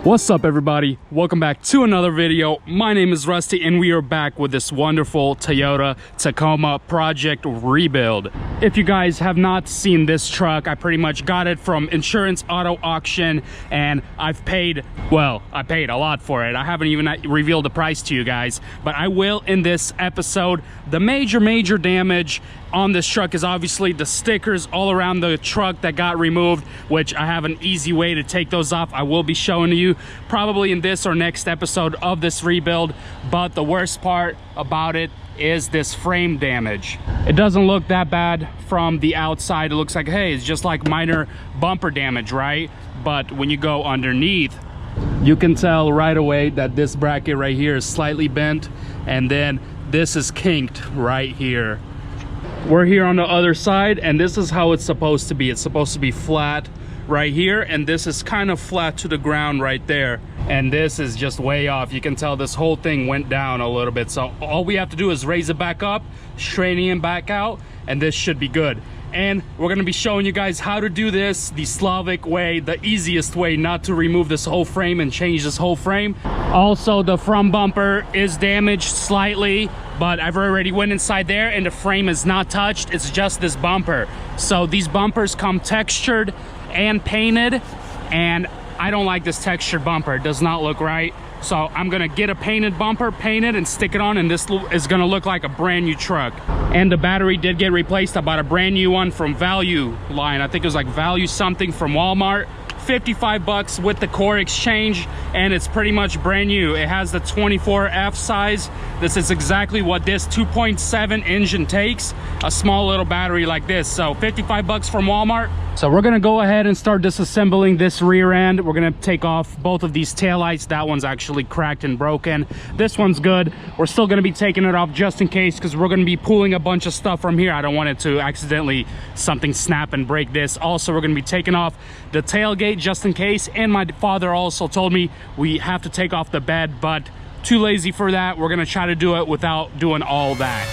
What's up, everybody? Welcome back to another video. My name is Rusty and we are back with this wonderful Toyota Tacoma project rebuild. If you guys have not seen this truck, I pretty much got it from Insurance Auto Auction and I paid a lot for it. I haven't even revealed the price to you guys, but I will in this episode. The major damage on this truck is obviously the stickers all around the truck that got removed, which I have an easy way to take those off. I will be showing you probably in this or next episode of this rebuild. But the worst part about it is this frame damage. It doesn't look that bad from the outside. It looks like, hey, it's just like minor bumper damage, right? But when you go underneath, you can tell right away that this bracket right here is slightly bent, and then this is kinked right here. We're here on the other side, and this is how it's supposed to be. It's supposed to be flat right here, and this is kind of flat to the ground right there, and this is just way off. You can tell this whole thing went down a little bit, so all we have to do is raise it back up, straighten it back out, and this should be good. And we're going to be showing you guys how to do this the Slavic way, the easiest way, not to remove this whole frame and change this whole frame. Also, the front bumper is damaged slightly, but I've already went inside there and the frame is not touched. It's just this bumper. So these bumpers come textured and painted, and I don't like this textured bumper. It does not look right. So I'm gonna get a painted bumper, paint it and stick it on, and this is gonna look like a brand new truck. And the battery did get replaced. I bought a brand new one from Value line. I think it was like Value something from Walmart. 55 bucks with the core exchange, and it's pretty much brand new. It has the 24F size. This is exactly what this 2.7 engine takes, a small little battery like this. So 55 bucks from Walmart. So we're gonna go ahead and start disassembling this rear end. We're gonna take off both of these taillights. That one's actually cracked and broken. This one's good. We're still gonna be taking it off just in case, because we're gonna be pulling a bunch of stuff from here. I don't want it to accidentally something snap and break this. Also, we're gonna be taking off the tailgate just in case, and my father also told me we have to take off the bed, but too lazy for that. We're gonna try to do it without doing all that.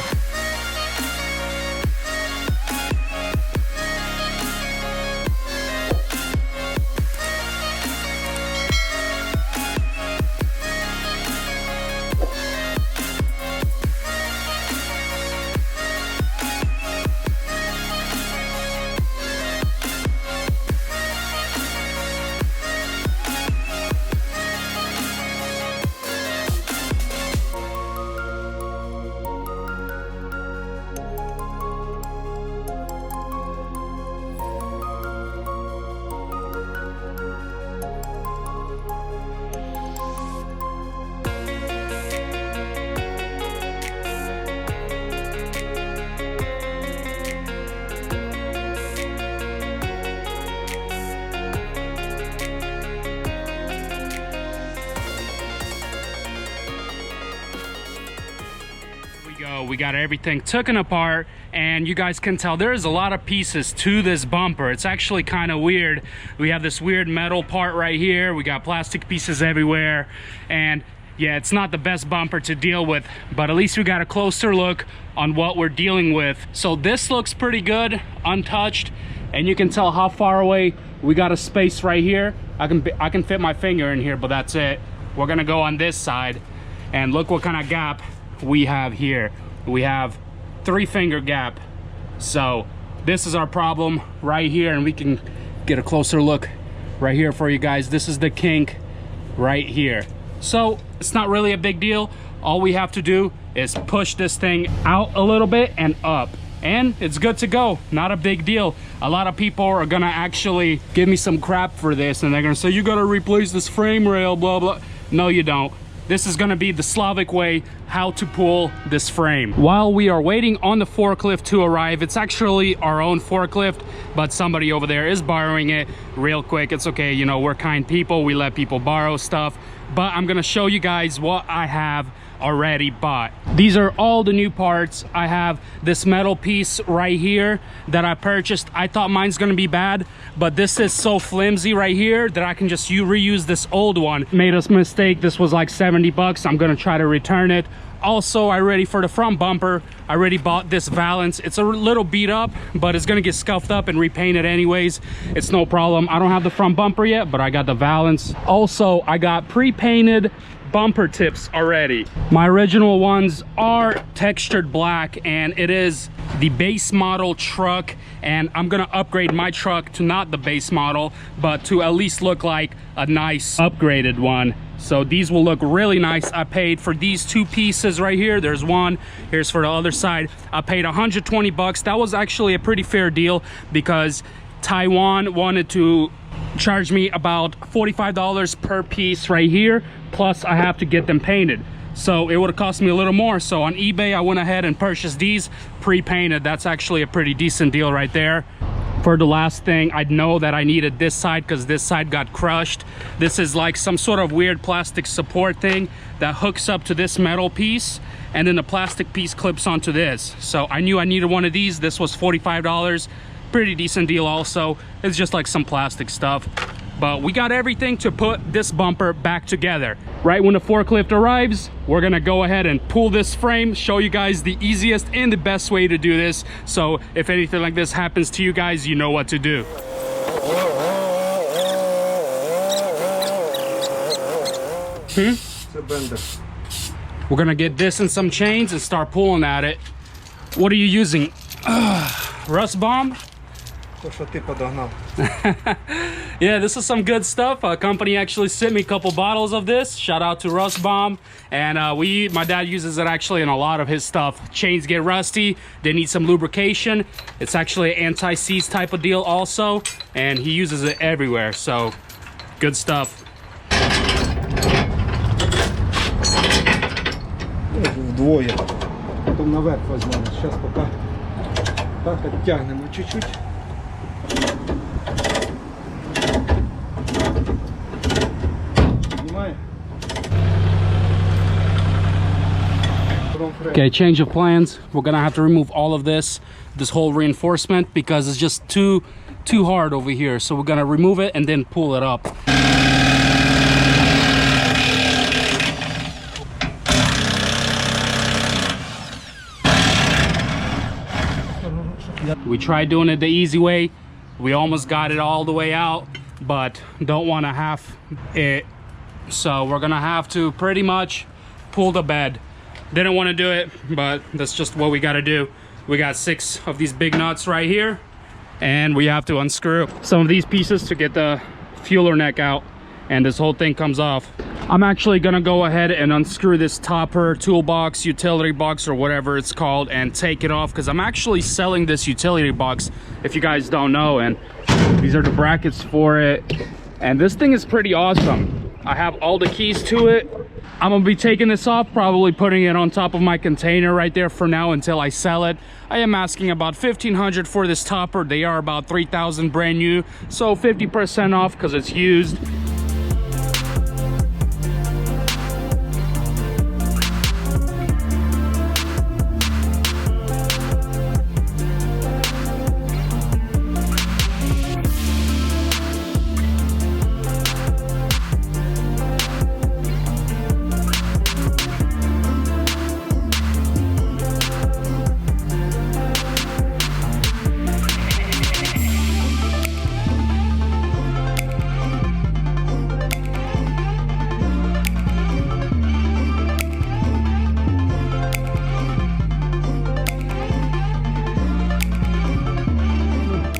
We got everything taken apart, and you guys can tell there is a lot of pieces to this bumper. It's actually kind of weird. We have this weird metal part right here. We got plastic pieces everywhere, and yeah, it's not the best bumper to deal with, but at least we got a closer look on what we're dealing with. So this looks pretty good, untouched, and you can tell how far away we got a space right here. I can fit my finger in here, but that's it. We're gonna go on this side, and look what kind of gap we have here. We have 3-finger gap. So this is our problem right here, and we can get a closer look right here for you guys. This is the kink right here. So it's not really a big deal. All we have to do is push this thing out a little bit and up, and it's good to go. Not a big deal. A lot of people are gonna actually give me some crap for this, and they're gonna say, you gotta replace this frame rail, blah blah. No, you don't. This is gonna be the Slavic way how to pull this frame. While we are waiting on the forklift to arrive, it's actually our own forklift, but somebody over there is borrowing it real quick. It's okay, you know, we're kind people. We let people borrow stuff. But I'm gonna show you guys what I have already bought. These are all the new parts. I have this metal piece right here that I purchased. I thought mine's gonna be bad, but this is so flimsy right here that I can just reuse this old one. Made a mistake. This was like 70 bucks. I'm gonna try to return it. Also, I ready for the front bumper. I already bought this valance. It's a little beat up, but it's gonna get scuffed up and repainted anyways. It's no problem. I don't have the front bumper yet, but I got the valance. Also, I got pre-painted bumper tips already. My original ones are textured black, and it is the base model truck, and I'm gonna upgrade my truck to not the base model, but to at least look like a nice upgraded one. So these will look really nice. I paid for these two pieces right here. There's one, here's for the other side. I paid 120 bucks. That was actually a pretty fair deal because Taiwan wanted to charge me about $45 per piece right here, plus I have to get them painted, so it would have cost me a little more. So on eBay I went ahead and purchased these pre-painted. That's actually a pretty decent deal right there. For the last thing, I know that I needed this side because this side got crushed. This is like some sort of weird plastic support thing that hooks up to this metal piece, and then the plastic piece clips onto this. So I knew I needed one of these. This was $45. Pretty decent deal also. It's just like some plastic stuff, but we got everything to put this bumper back together. Right when the forklift arrives, we're gonna go ahead and pull this frame, show you guys the easiest and the best way to do this. So if anything like this happens to you guys, you know what to do. We're gonna get this in some chains and start pulling at it. What are you using? Rust bomb? Yeah, this is some good stuff. A company actually sent me a couple bottles of this. Shout out to Rust Bomb. And my dad uses it actually in a lot of his stuff. Chains get rusty, they need some lubrication. It's actually an anti-seize type of deal also, and he uses it everywhere. So good stuff. Вдвоє. Потім наверх возьмемо. Зараз поки так підтягнемо чуть-чуть. Okay, change of plans. We're gonna have to remove all of this whole reinforcement because it's just too hard over here. So we're gonna remove it and then pull it up. We tried doing it the easy way. We almost got it all the way out, but don't want to half it. So we're gonna have to pretty much pull the bed. Didn't want to do it, but that's just what we got to do. We got 6 of these big nuts right here, and we have to unscrew some of these pieces to get the fueler neck out, and this whole thing comes off. I'm actually gonna go ahead and unscrew this topper, toolbox, utility box, or whatever it's called, and take it off because I'm actually selling this utility box, if you guys don't know, and these are the brackets for it. And this thing is pretty awesome. I have all the keys to it. I'm gonna be taking this off, probably putting it on top of my container right there for now until I sell it. I am asking about $1,500 for this topper. They are about $3,000 brand new, so 50% off because it's used.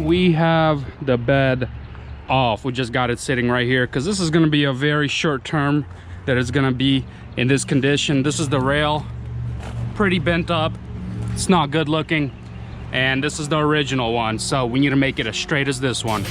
We have the bed off. We just got it sitting right here because this is going to be a very short term that it's going to be in this condition. This is the rail, pretty bent up. It's not good looking, and this is the original one, so we need to make it as straight as this one.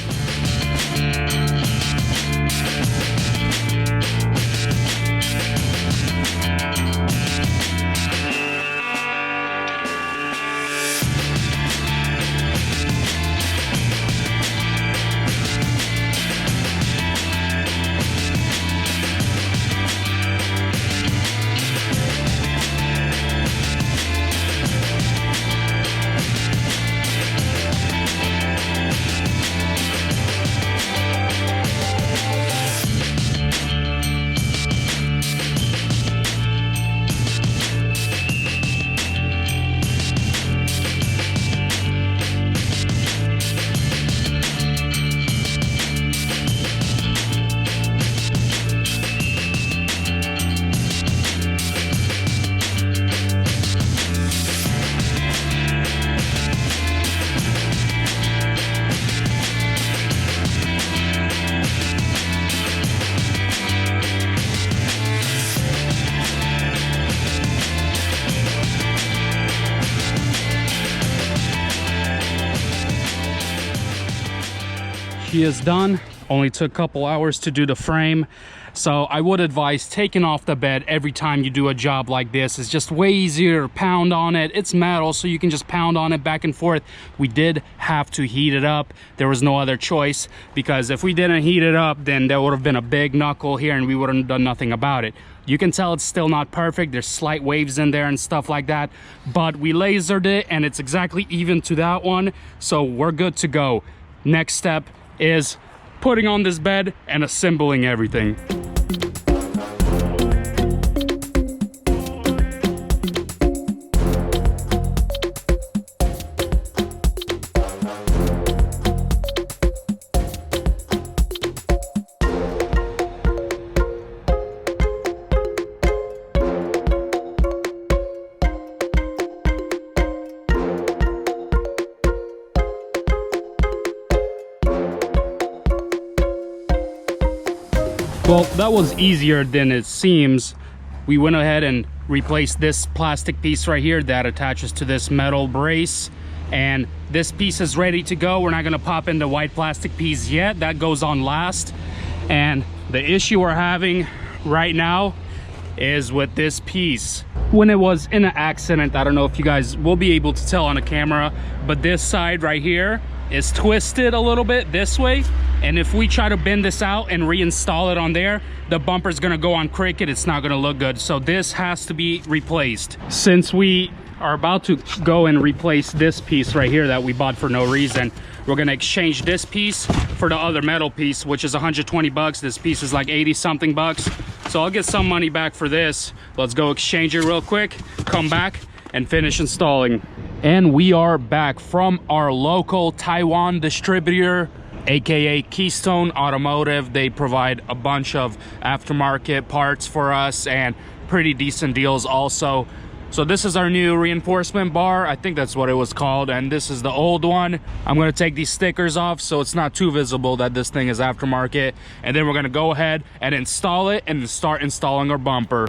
he is done. Only took a couple hours to do the frame. So I would advise taking off the bed every time you do a job like this. It's just way easier to pound on it. It's metal, so you can just pound on it back and forth. We did have to heat it up. There was no other choice, because if we didn't heat it up, then there would have been a big knuckle here and we wouldn't have done nothing about it. You can tell it's still not perfect. There's slight waves in there and stuff like that, but we lasered it and it's exactly even to that one. So we're good to go. Next step is putting on this bed and assembling everything. Well, that was easier than it seems. We went ahead and replaced this plastic piece right here that attaches to this metal brace, and this piece is ready to go. We're not going to pop in the white plastic piece yet. That goes on last. And the issue we're having right now is with this piece. When it was in an accident, I don't know if you guys will be able to tell on a camera, but this side right here is twisted a little bit this way, and if we try to bend this out and reinstall it on there, the bumper's gonna go on crooked. It's not gonna look good, so this has to be replaced. Since we are about to go and replace this piece right here that we bought for no reason, we're gonna exchange this piece for the other metal piece, which is 120 bucks. This piece is like 80 something bucks, so I'll get some money back for this. Let's go exchange it real quick, come back and finish installing. And we are back from our local Taiwan distributor, aka Keystone Automotive. They provide a bunch of aftermarket parts for us and pretty decent deals also. So this is our new reinforcement bar. I think that's what it was called, and this is the old one. I'm gonna take these stickers off so it's not too visible that this thing is aftermarket, and then we're gonna go ahead and install it and start installing our bumper.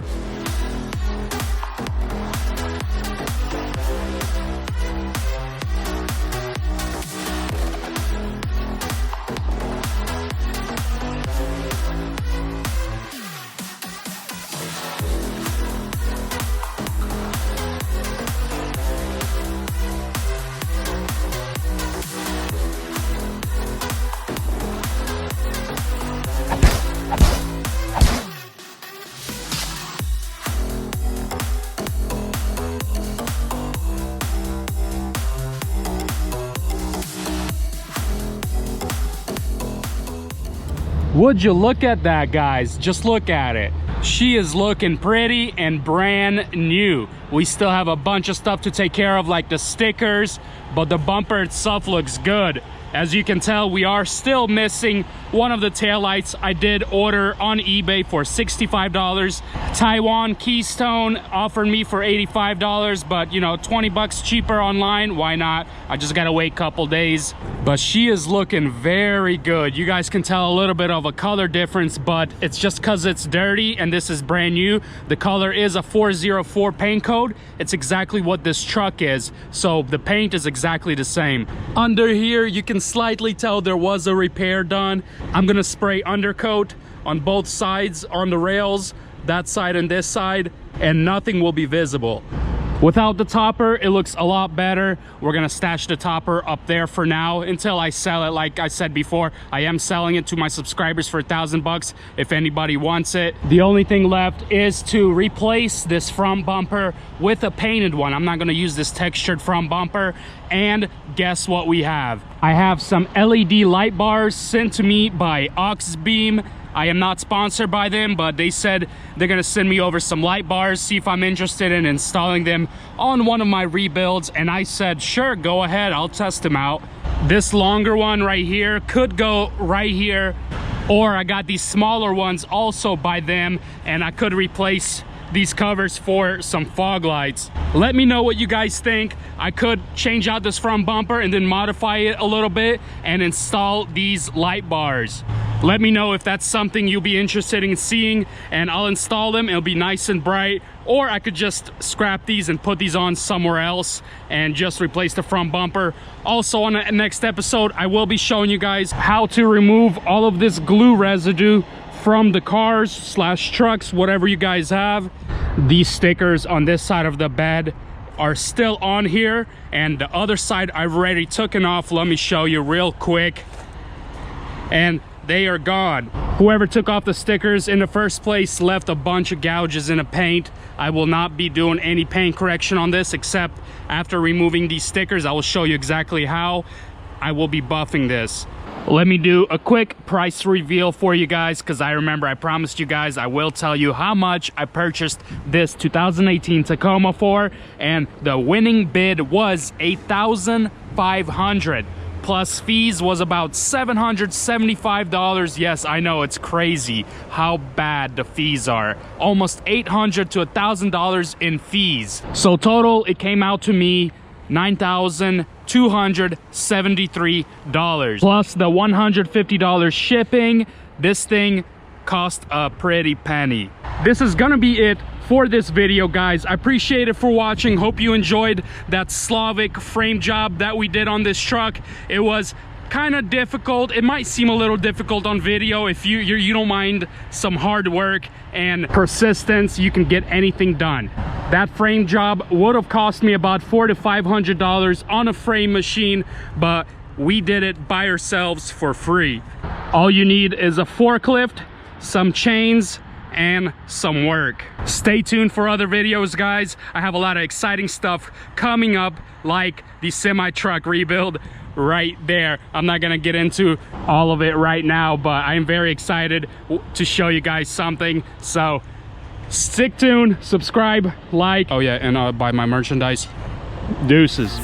Would you look at that, guys? Just look at it. She is looking pretty and brand new. We still have a bunch of stuff to take care of, like the stickers, but the bumper itself looks good. As you can tell, we are still missing one of the taillights. I did order on eBay for $65. Taiwan Keystone offered me for $85, but you know, 20 bucks cheaper online, why not? I just gotta wait a couple days. But she is looking very good. You guys can tell a little bit of a color difference, but it's just because it's dirty and this is brand new. The color is a 404 paint code. It's exactly what this truck is, so the paint is exactly the same. Under here, you can slightly tell there was a repair done. I'm gonna spray undercoat on both sides on the rails, that side and this side, and nothing will be visible. Without the topper, it looks a lot better. We're gonna stash the topper up there for now until I sell it. Like I said before, I am selling it to my subscribers for $1,000 if anybody wants it. The only thing left is to replace this front bumper with a painted one. I'm not gonna use this textured front bumper. And guess what we have? I have some LED light bars sent to me by AUXBEAM. I am not sponsored by them, but they said they're gonna send me over some light bars, see if I'm interested in installing them on one of my rebuilds. And I said, sure, go ahead, I'll test them out. This longer one right here could go right here, or I got these smaller ones also by them, and I could replace these covers for some fog lights. Let me know what you guys think. I could change out this front bumper and then modify it a little bit and install these light bars. Let me know if that's something you'll be interested in seeing, and I'll install them. It'll be nice and bright, or I could just scrap these and put these on somewhere else and just replace the front bumper. Also, on the next episode, I will be showing you guys how to remove all of this glue residue from the cars / trucks, whatever you guys have. These stickers on this side of the bed are still on here, and the other side I've already taken off. Let me show you real quick. And they are gone. Whoever took off the stickers in the first place left a bunch of gouges in the paint. I will not be doing any paint correction on this, except after removing these stickers. I will show you exactly how I will be buffing this. Let me do a quick price reveal for you guys, because I remember I promised you guys I will tell you how much I purchased this 2018 Tacoma for, and the winning bid was $8,500. Plus fees was about $775. Yes, I know, it's crazy how bad the fees are. Almost $800 to $1,000 in fees. So total, it came out to me $9,273. Plus the $150 shipping. This thing cost a pretty penny. This is gonna be it for this video, guys. I appreciate it for watching. Hope you enjoyed that Slavic frame job that we did on this truck. It was kind of difficult. It might seem a little difficult on video. If you don't mind some hard work and persistence, you can get anything done. That frame job would have cost me about $400 to $500 on a frame machine, but we did it by ourselves for free. All you need is a forklift, some chains, and some work. Stay tuned for other videos, guys. I have a lot of exciting stuff coming up, like the semi truck rebuild right there. I'm not gonna get into all of it right now, but I'm very excited to show you guys something. So stick tuned, subscribe, like. Oh yeah, and buy my merchandise. Deuces.